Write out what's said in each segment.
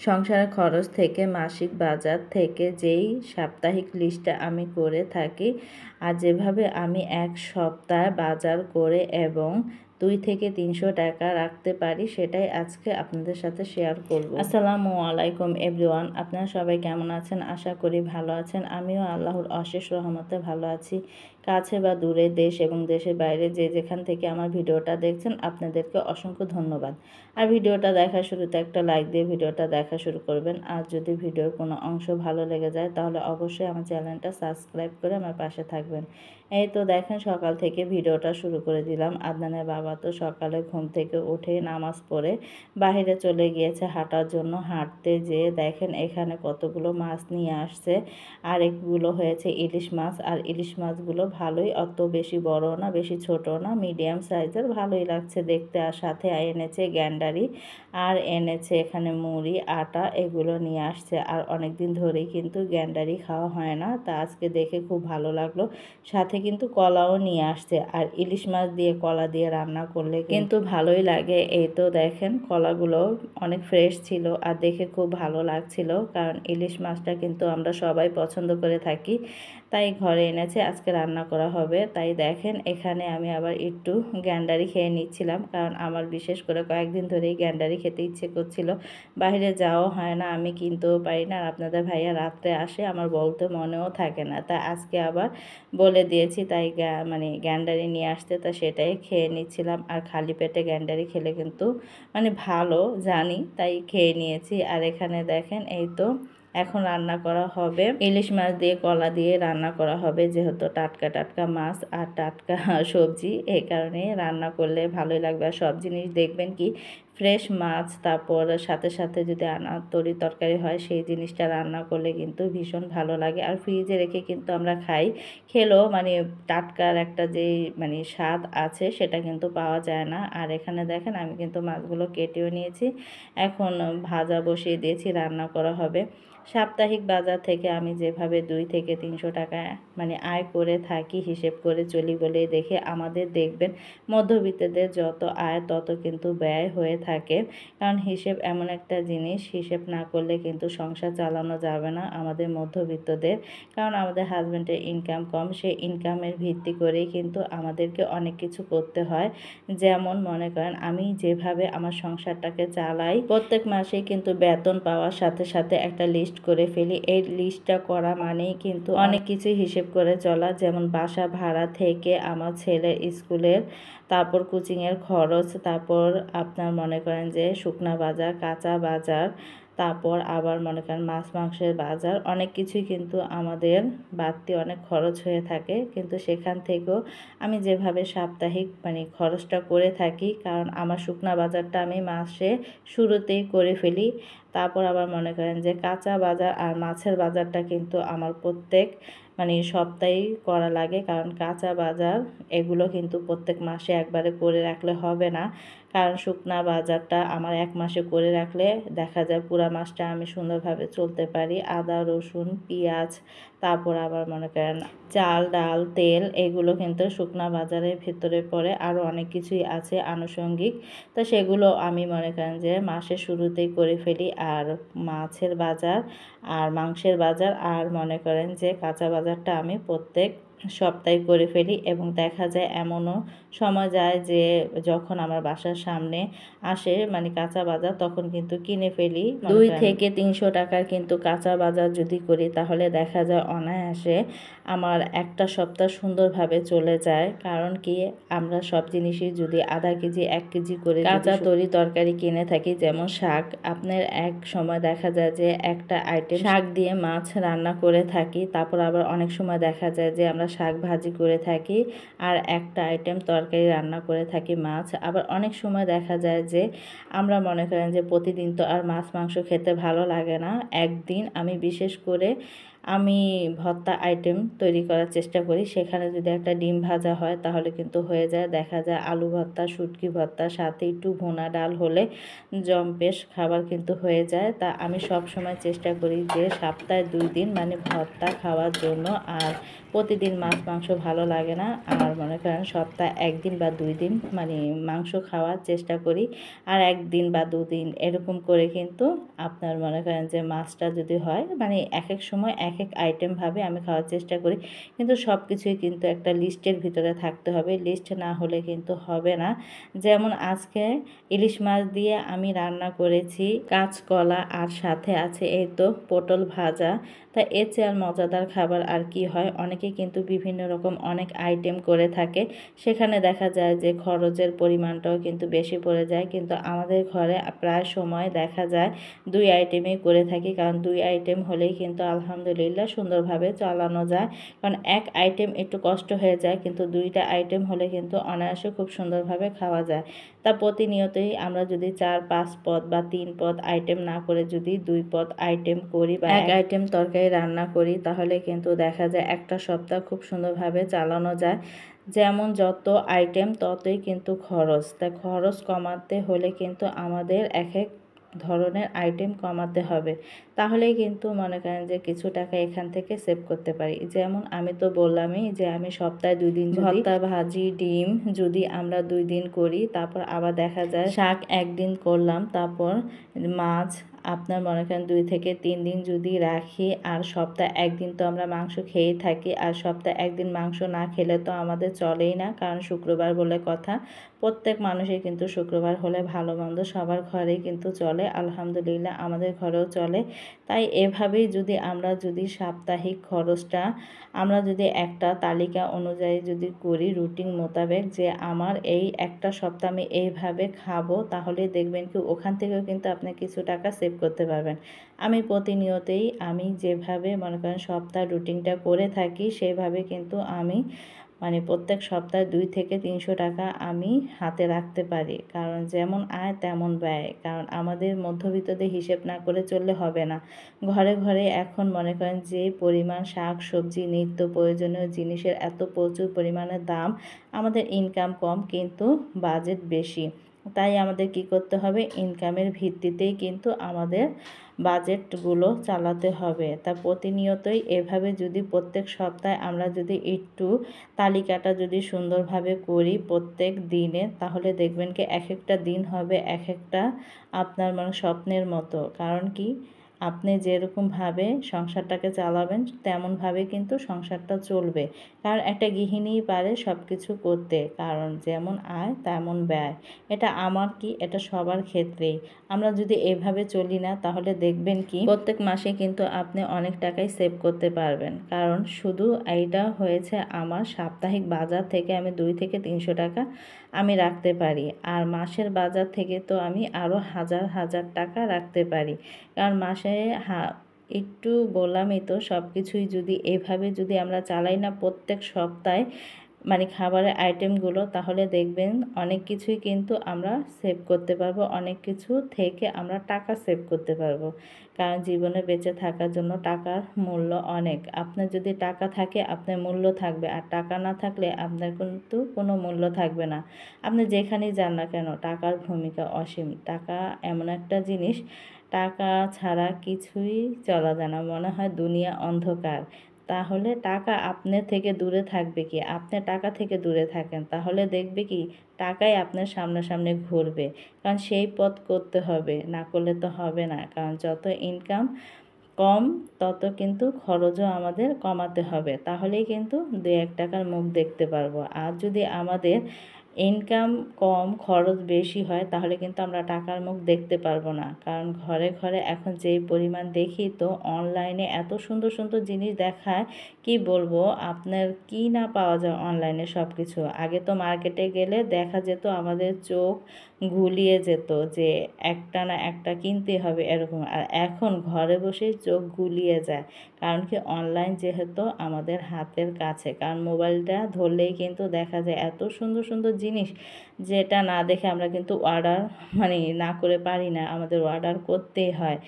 সংসারের খরচ থেকে মাসিক বাজার থেকে যেই সাপ্তাহিক লিস্টটা আমি করে থাকি আর যেভাবে আমি এক সপ্তাহ বাজার করে এবং 2 থেকে 300 টাকা রাখতে পারি সেটাই আজকে আপনাদের সাথে শেয়ার করব। আসসালামু আলাইকুম এভরিওয়ান, আপনারা সবাই কেমন আছেন? আশা করি ভালো আছেন। আমিও আল্লাহর অশেষ রহমতে ভালো আছি। কাছে বা দূরে, দেশ এবং দেশের বাইরে যে যেখান থেকে আমার ভিডিওটা দেখছেন আপনাদেরকে অসংখ্য ধন্যবাদ। আর ভিডিওটা দেখার শুরুতে একটা লাইক দিয়ে ভিডিওটা দেখা শুরু করবেন। আর যদি ভিডিওর কোনো অংশ ভালো লেগে যায় তাহলে অবশ্যই আমার চ্যানেলটা সাবস্ক্রাইব করে আমার পাশে থাকবেন। এই তো দেখেন সকাল থেকে ভিডিওটা শুরু করে দিলাম। আদনানের বাবা তো সকালে ঘুম থেকে উঠে নামাজ পড়ে বাইরে চলে গিয়েছে হাঁটার জন্য। হাঁটতে যেয়ে দেখেন এখানে কতগুলো মাছ নিয়ে আসছে, আর এগুলো হয়েছে ইলিশ মাছ। আর ইলিশ মাছগুলো ভালোই, অত বেশি বড় না বেশি ছোট না, মিডিয়াম সাইজের, ভালোই লাগছে দেখতে। আর সাথে এনেছে গ্যান্ডারি আর এনেছে এখানে মুড়ি আটা, এগুলো নিয়ে আসছে। আর অনেক দিন ধরেই কিন্তু গ্যান্ডারি খাওয়া হয় না, তা আজকে দেখে খুব ভালো লাগলো। সাথে কিন্তু কলাও নিয়ে আসছে, আর ইলিশ মাছ দিয়ে কলা দিয়ে রান্না করলে কিন্তু ভালোই লাগে। এই তো দেখেন কলাগুলো অনেক ফ্রেশ ছিল আর দেখে খুব ভালো লাগছিল, কারণ ইলিশ মাছটা কিন্তু আমরা সবাই পছন্দ করে থাকি, তাই ঘরে এনেছে, আজকে রান্না করা হবে। তাই দেখেন এখানে আমি আবার একটু গ্যান্ডারি খেয়ে নিচ্ছিলাম, কারণ আমার বিশেষ করে কয়েকদিন ধরেই গ্যান্ডারি খেতে ইচ্ছে করছিল। বাইরে যাওয়া হয় না, আমি কিনতেও পারি না, আর আপনাদের ভাইয়া রাত্রে আসে, আমার বলতে মনেও থাকে না, তা আজকে আবার বলে দিয়েছি, তাই গ্যান্ডারি নিয়ে আসতে, তা সেটাই খেয়ে নিচ্ছিলাম। আর খালি পেটে গ্যান্ডারি খেলে কিন্তু ভালো জানি, তাই খেয়ে নিয়েছি। আর এখানে দেখেন এই তো এখন রান্না করা হবে ইলিশ মাছ দিয়ে কলা দিয়ে রান্না করা হবে, যেহেতু টাটকা টাটকা মাছ আর টাটকা সবজি, এই কারণে রান্না করলে ভালোই লাগবে। আর সব জিনিস দেখবেন কি ফ্রেশ মাছ, তারপর সাথে সাথে যদি তরকারি হয় সেই জিনিসটা রান্না করলে কিন্তু ভীষণ ভালো লাগে। আর ফ্রিজে রেখে কিন্তু আমরা খাই, খেলেও টাটকার একটা যে স্বাদ আছে সেটা কিন্তু পাওয়া যায় না। আর এখানে দেখেন আমি কিন্তু মাছগুলো কেটেও নিয়েছি, এখন ভাজা বসিয়ে দিয়েছি, রান্না করা হবে। সাপ্তাহিক বাজার থেকে আমি যেভাবে 2 থেকে 300 টাকা আয় করে থাকি, হিসেব করে চলি বলেই দেখে আমাদের দেখবেন মধ্যবিত্তদের যত আয় তত কিন্তু ব্যয় হয়ে থাকে, কারণ হিসেব এমন একটা জিনিস, হিসেব না করলে কিন্তু সংসার চালানো যাবে না আমাদের মধ্যবিত্তদের, কারণ আমাদের হাজব্যান্ডের ইনকাম কম, সেই ইনকামের ভিত্তি করেই কিন্তু আমাদেরকে অনেক কিছু করতে হয়। যেমন মনে করেন আমি যেভাবে আমার সংসারটাকে চালাই, প্রত্যেক মাসেই কিন্তু বেতন পাওয়ার সাথে সাথে একটা লিস্ট করে ফেলি। এই লিস্টটা করা মানেই কিন্তু অনেক কিছু হিসেব করে চলা, যেমন বাসা ভাড়া থেকে আমার ছেলের স্কুলের, তারপর কোচিংয়ের খরচ, তারপর আপনার মনে করেন যে শুকনা বাজার, কাঁচা বাজার, তারপর আবার মনে করেন মাছ মাংসের বাজার, অনেক কিছুই কিন্তু আমাদের বাড়তি অনেক খরচ হয়ে থাকে। কিন্তু সেখান থেকেও আমি যেভাবে সাপ্তাহিক খরচটা করে থাকি, কারণ আমার শুকনা বাজারটা আমি মাসে শুরুতেই করে ফেলি, তারপর আবার মনে করেন যে কাঁচা বাজার আর মাছের বাজারটা কিন্তু আমার প্রত্যেক সপ্তাহেই করা লাগে, কারণ কাঁচা বাজার এগুলো কিন্তু প্রত্যেক মাসে একবারে করে রাখলে হবে না, কারণ শুকনা বাজারটা আমার এক মাসে করে রাখলে দেখা যায় পুরা মাসটা আমি সুন্দরভাবে চলতে পারি। আদা রসুন পেঁয়াজ, তারপর আবার মনে করেন চাল ডাল তেল, এগুলো কিন্তু শুকনা বাজারের ভিতরে পড়ে, আরও অনেক কিছুই আছে আনুষঙ্গিক, তো সেগুলো আমি মনে করেন যে মাসের শুরুতেই করে ফেলি। আর মাছের বাজার আর মাংসের বাজার আর মনে করেন যে কাঁচা বাজারটা আমি প্রত্যেক সপ্তাহে করে ফেলি। এবং দেখা যায় এমনও সময় যায় যে যখন আমার বাসার সামনে আসে কাঁচা বাজার, তখন কিন্তু কিনে ফেলি। 2 থেকে 300 টাকার কিন্তু কাঁচা বাজার যদি করি তাহলে দেখা যায় অনায়াসে আমার একটা সপ্তাহ সুন্দরভাবে চলে যায়। কারণ কি, আমরা সব জিনিসই যদি আধা কেজি 1 কেজি করে কাঁচা তরকারি কিনে থাকি, যেমন শাক, আপনার এক সময় দেখা যায় যে একটা আইটেম শাক দিয়ে মাছ রান্না করে থাকি, তারপর আবার অনেক সময় দেখা যায় যে আমরা শাক ভাজি করে থাকি আর একটা আইটেম তরকারি রান্না করে থাকি মাছ। আবার অনেক সময় দেখা যায় যে আমরা মনে করেন যে প্রতিদিন তো আর মাছ মাংস খেতে ভালো লাগে না, একদিন আমি বিশেষ করে আমি ভর্তা আইটেম তৈরি করার চেষ্টা করি। সেখানে যদি একটা ডিম ভাজা হয় তাহলে কিন্তু হয়ে যায়। দেখা যায় আলু ভর্তা, শুটকি ভর্তা, সাথে একটু ভুনা ডাল হলে জম্পেশ খাবার কিন্তু হয়ে যায়। তা আমি সবসময় চেষ্টা করি যে সপ্তাহে 2 দিন মানে ভর্তা খাওয়ার জন্য। আর প্রতিদিন মাছ মাংস ভালো লাগে না। আর মনে করেন সপ্তাহে 1 দিন বা 2 দিন মানে মাংস খাওয়ার চেষ্টা করি। আর 1 দিন বা 2 দিন এরকম করে কিন্তু আপনার মনে করেন যে মাছটা যদি হয় মানে এক সময় এক আইটেমভাবে আমি খাওয়ার চেষ্টা করি। কিন্তু সব কিছুই কিন্তু একটা লিস্টের ভিতরে থাকতে হবে। লিস্ট না হলে কিন্তু হবে না। যেমন আজকে ইলিশ মাছ দিয়ে আমি রান্না করেছি কাঁচকলা, আর সাথে আছে এই তো পটল ভাজা। তা এর চেয়ে আর মজাদার খাবার আর কি হয়। অনেকে কিন্তু বিভিন্ন রকম অনেক আইটেম করে থাকে। সেখানে দেখা যায় যে খরচের পরিমাণটাও কিন্তু বেশি পড়ে যায়। কিন্তু আমাদের ঘরে প্রায় সময় দেখা যায় 2 আইটেমই করে থাকি। কারণ 2 আইটেম হলেই কিন্তু আলহামদুলিল্লাহ সুন্দরভাবে চালানো যায়। কারণ 1 আইটেম একটু কষ্ট হয়ে যায়, কিন্তু 2টা আইটেম হলে কিন্তু অনায়াসে খুব সুন্দরভাবে খাওয়া যায়। তা প্রতিনিয়তই আমরা যদি 4-5 পদ বা 3 পদ আইটেম না করে যদি 2 পদ আইটেম করি বা 1 আইটেম তরকারি রান্না করি তাহলে কিন্তু দেখা যায় একটা সপ্তাহ খুব সুন্দরভাবে চালানো যায়। যেমন যত আইটেম ততই কিন্তু খরচ। তাই খরচ কমাতে হলে কিন্তু আমাদের এক ধরনের আইটেম কমাতে হবে। তাহলেই কিন্তু মনে করেন যে কিছু টাকা এখান থেকে সেভ করতে পারি। যেমন আমি তো বললামই যে আমি সপ্তাহে 2 দিন ভর্তা, ভাজি, ডিম যদি আমরা 2 দিন করি, তারপর আবার দেখা যায় শাক 1 দিন করলাম, তারপর মাছ আপনার মনে করেন 2 থেকে 3 দিন যদি রাখি, আর সপ্তাহে 1 দিন তো আমরা মাংস খেয়েই থাকি। আর সপ্তাহে 1 দিন মাংস না খেলে তো আমাদের চলেই না, কারণ শুক্রবার বলে কথা। প্রত্যেক মানুষের কিন্তু শুক্রবার হলে ভালো মন্দ সবার ঘরেই কিন্তু চলে। আলহামদুলিল্লাহ আমাদের ঘরেও চলে। তাই এভাবেই যদি আমরা যদি সাপ্তাহিক খরচটা আমরা যদি একটা তালিকা অনুযায়ী যদি করি রুটিন মোতাবেক যে আমার এই একটা সপ্তাহ আমি এইভাবে খাবো, তাহলে দেখবেন কি ওখান থেকেও কিন্তু আপনি কিছু টাকা সেভ করতে পারবেন। আমি প্রতিনিয়তই আমি যেভাবে মনে করেন সপ্তাহ রুটিনটা করে থাকি সেভাবে কিন্তু আমি মানে প্রত্যেক সপ্তাহে 2 থেকে 300 টাকা আমি হাতে রাখতে পারি। কারণ যেমন আয় তেমন ব্যয়। কারণ আমাদের মধ্যবিত্তদের হিসেব না করে চললে হবে না। ঘরে ঘরে এখন মনে করেন যে পরিমাণ শাক সবজি নিত্য প্রয়োজনীয় জিনিসের এত প্রচুর পরিমাণে দাম, আমাদের ইনকাম কম কিন্তু বাজেট বেশি। তাই আমাদের কি করতে হবে, ইনকামের ভিত্তিতেই কিন্তু আমাদের বাজেটগুলো চালাতে হবে। তা প্রতিনিয়তই এভাবে যদি প্রত্যেক সপ্তাহে আমরা যদি একটু তালিকাটা যদি সুন্দরভাবে করি প্রত্যেক দিনে, তাহলে দেখবেন কি এক একটা দিন হবে এক একটা আপনার মানে স্বপ্নের মতো। কারণ কি আপনি যেরকমভাবে সংসারটাকে চালাবেন তেমনভাবে কিন্তু সংসারটা চলবে। কারণ একটা গৃহিণীই পারে সব কিছু করতে, কারণ যেমন আয় তেমন ব্যয়। এটা আমার কি, এটা সবার ক্ষেত্রেই। আমরা যদি এভাবে চলি না তাহলে দেখবেন কি প্রত্যেক মাসে কিন্তু আপনি অনেক টাকাই সেভ করতে পারবেন। কারণ শুধু এইটা হয়েছে আমার সাপ্তাহিক বাজার থেকে আমি 2 থেকে 300 টাকা আমি রাখতে পারি। আর মাসের বাজার থেকে তো আমি আরও হাজার হাজার টাকা রাখতে পারি। কারণ মাসে একটু বললামই তো সব কিছুই যদি এভাবে যদি আমরা চালাই না প্রত্যেক সপ্তাহে মানে খাবারের আইটেমগুলো, তাহলে দেখবেন অনেক কিছুই কিন্তু আমরা সেভ করতে পারবো। অনেক কিছু থেকে আমরা টাকা সেভ করতে পারবো। কারণ জীবনে বেঁচে থাকার জন্য টাকার মূল্য অনেক। আপনার যদি টাকা থাকে আপনার মূল্য থাকবে, আর টাকা না থাকলে আপনার কিন্তু কোনো মূল্য থাকবে না। আপনি যেখানেই যান না কেন টাকার ভূমিকা অসীম। টাকা এমন একটা জিনিস, টাকা ছাড়া কিছুই চলা যায় না। মনে হয় দুনিয়া অন্ধকার। তাহলে টাকা আপনার থেকে দূরে থাকবে কি? আপনি টাকা থেকে দূরে থাকেন, তাহলে দেখবে কি টাকাই আপনার সামনাসামনি ঘুরবে। কারণ সেই পথ করতে হবে, না করলে তো হবে না। কারণ যত ইনকাম কম তত কিন্তু খরচও আমাদের কমাতে হবে। তাহলেই কিন্তু 2-1 টাকার মুখ দেখতে পারবো। আর যদি আমাদের ইনকাম কম খরচ বেশি হয় তাহলে কিন্তু আমরা টাকার মুখ দেখতে পারবো না। কারণ ঘরে ঘরে এখন যেই পরিমাণ দেখি তো অনলাইনে এত সুন্দর সুন্দর জিনিস দেখায়, কি বলবো আপনার কি না পাওয়া যায় অনলাইনে সব কিছু। আগে তো মার্কেটে গেলে দেখা যেত আমাদের চোখ গুলিয়ে যেত যে একটা না একটা কিনতে হবে এরকম। আর এখন ঘরে বসেই চোখ গুলিয়ে যায়। কারণ কি অনলাইন যেহেতু আমাদের হাতের কাছে, কারণ মোবাইলটা ধরলেই কিন্তু দেখা যায় এত সুন্দর সুন্দর জিনিস, যেটা না দেখে আমরা কিন্তু অর্ডার মানে না করে পারি না, আমাদের অর্ডার করতেই হয়।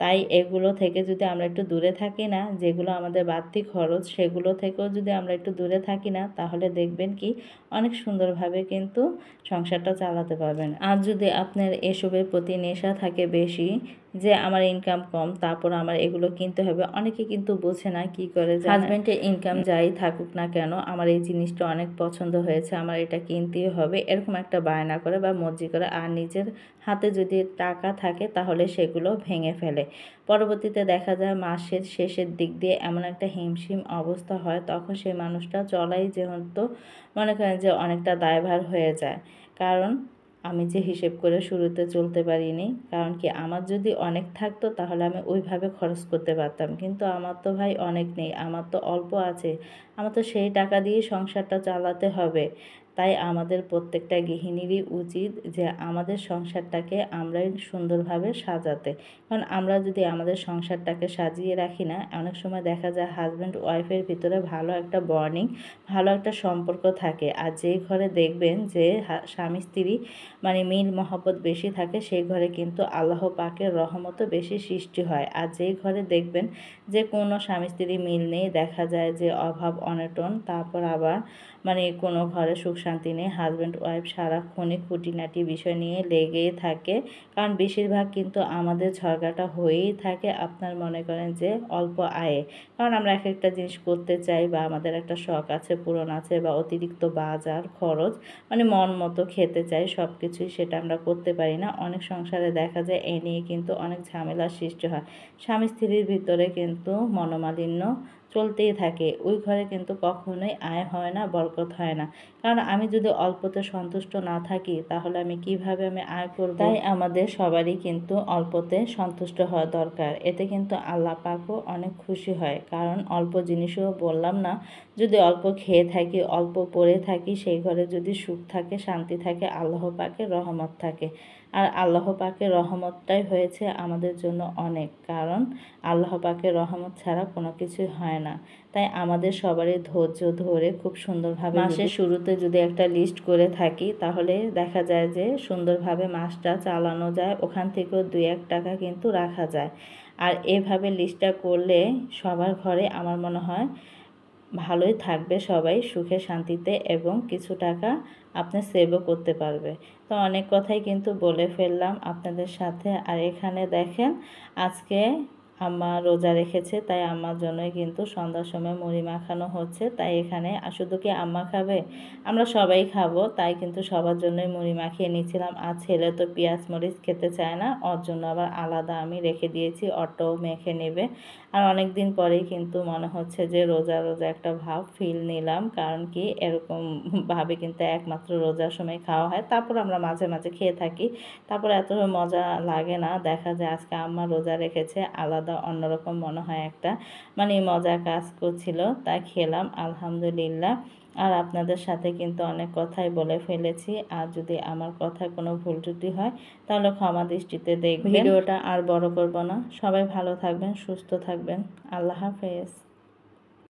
তাই এগুলো থেকে যদি আমরা একটু দূরে থাকি না, যেগুলো আমাদের বাড়তি খরচ সেগুলো থেকেও যদি আমরা একটু দূরে থাকি না, তাহলে দেখবেন কি অনেক সুন্দরভাবে কিন্তু সংসারটা চালাতে পারবেন। আর যদি আপনার এসবের প্রতি নেশা থাকে বেশি, যে আমার ইনকাম কম তারপর আমার এগুলো কিনতে হবে, অনেকে কিন্তু বোঝে না কি করে। হাজব্যান্ডের ইনকাম যাই থাকুক না কেন, আমার এই জিনিসটা অনেক পছন্দ হয়েছে, আমার এটা কিনতেই হবে, এরকম একটা বায়না করে বা মর্জি করে। আর নিজের হাতে যদি টাকা থাকে তাহলে সেগুলো ভেঙে ফেলে। পরবর্তীতে দেখা যায় মাসের শেষের দিক দিয়ে এমন একটা হিমশিম অবস্থা হয়, তখন সেই মানুষটা চলাই যেহেতু মনে করেন যে অনেকটা দায়ভার হয়ে যায়। কারণ আমি যে হিসেব করে শুরুতে চলতে পারিনি, কারণ কি আমার যদি অনেক থাকতো তাহলে আমি ওইভাবে খরচ করতে পারতাম, কিন্তু আমার তো ভাই অনেক নেই, আমার তো অল্প আছে, আমার তো সেই টাকা দিয়ে সংসারটা চালাতে হবে। তাই আমাদের প্রত্যেকটা গৃহিণীরই উচিত যে আমাদের সংসারটাকে আমরাই সুন্দরভাবে সাজাতে। কারণ আমরা যদি আমাদের সংসারটাকে সাজিয়ে রাখি না, অনেক সময় দেখা যায় হাজব্যান্ড ওয়াইফের ভিতরে ভালো একটা বন্ডিং, ভালো একটা সম্পর্ক থাকে। আর যেই ঘরে দেখবেন যে স্বামী স্ত্রী মানে মিল মহব্বত বেশি থাকে, সেই ঘরে কিন্তু আল্লাহ পাকের রহমতও বেশি সৃষ্টি হয়। আর যেই ঘরে দেখবেন যে কোনো স্বামী স্ত্রী মিল নেই, দেখা যায় যে অভাব অনটন, তারপর আবার মানে কোনো ঘরে সুখ শান্তি নেই, হাজব্যান্ড ওয়াইফ সারাক্ষণই খুঁটিনাটি বিষয় নিয়ে লেগেই থাকে। কারণ বেশিরভাগ কিন্তু আমাদের ঝগড়াটা হয়েই থাকে আপনার মনে করেন যে অল্প আয়ে। কারণ আমরা এক একটা জিনিস করতে চাই, বা আমাদের একটা শখ আছে, পূরণ আছে, বা অতিরিক্ত বাজার খরচ মানে মন মতো খেতে চাই, সব কিছুই সেটা আমরা করতে পারি না। অনেক সংসারে দেখা যায় এ নিয়ে কিন্তু অনেক ঝামেলার সৃষ্টি হয়, স্বামী স্ত্রীর ভিতরে কিন্তু মনোমালিন্য চলতেই থাকে। ওই ঘরে কিন্তু কখনোই আয় হয় না, বরকত হয় না। কারণ আমি যদি অল্পতে সন্তুষ্ট না থাকি তাহলে আমি কিভাবে আয় করব? তাই আমাদের সবারই কিন্তু অল্পতে সন্তুষ্ট হওয়া দরকার। এতে কিন্তু আল্লাহ পাকও অনেক খুশি হয়। কারণ অল্প জিনিসও বললাম না, যদি অল্প খেয়ে থাকি, অল্প পরে থাকি, সেই ঘরে যদি সুখ থাকে, শান্তি থাকে, আল্লাহ পাকের রহমত থাকে। আর আল্লাহ পাকের রহমতটাই হয়েছে আমাদের জন্য অনেক, কারণ আল্লাহ পাকের রহমত ছাড়া কোনো কিছুই হয় না। তাই আমাদের সবারই ধৈর্য ধরে খুব সুন্দরভাবে মাসের শুরুতে যদি একটা লিস্ট করে থাকি, তাহলে দেখা যায় যে সুন্দরভাবে মাসটা চালানো যায়, ওখান থেকেও 2-1 টাকা কিন্তু রাখা যায়। আর এভাবে লিস্টটা করলে সবার ঘরে আমার মনে হয় ভালোই থাকবে, সবাই সুখে শান্তিতে, এবং কিছু টাকা আপনি সেভও করতে পারবে। তো অনেক কথাই কিন্তু বলে ফেললাম আপনাদের সাথে। আর এখানে দেখেন আজকে আম্মা রোজা রেখেছে, তাই আম্মার জন্যই কিন্তু সন্ধ্যার সময় মুড়ি মাখানো হচ্ছে। তাই এখানে শুধু কি আম্মা খাবে, আমরা সবাই খাবো, তাই কিন্তু সবার জন্যই মুড়ি মাখিয়ে নিয়েছিলাম। আর ছেলে তো পেঁয়াজ মরিচ খেতে চায় না, ওর জন্য আবার আলাদা আমি রেখে দিয়েছি, অটো মেখে নেবে। আর অনেক দিন পরেই কিন্তু মনে হচ্ছে যে রোজা রোজা একটা ভাব ফিল নিলাম, কারণ কি এরকম ভাবে কিন্তু একমাত্র রোজার সময় খাওয়া হয়, তারপর আমরা মাঝে মাঝে খেয়ে থাকি, তারপর এত মজা লাগে না। দেখা যায় আজকে আম্মা রোজা রেখেছে, আলাদা অন্যরকম মনে হয় একটা মানে মজা কাজ করছিল, তাই খেলাম আলহামদুলিল্লাহ। আর আপনাদের সাথে কিন্তু অনেক কথাই বলে ফেলেছি, আর যদি আমার কথায় কোনো ভুল ত্রুটি হয় তাহলে ক্ষমা দৃষ্টিতে দেখবেন। ভিডিওটা আর বড় করব না, সবাই ভালো থাকবেন, সুস্থ থাকবেন, আল্লাহ হাফেজ।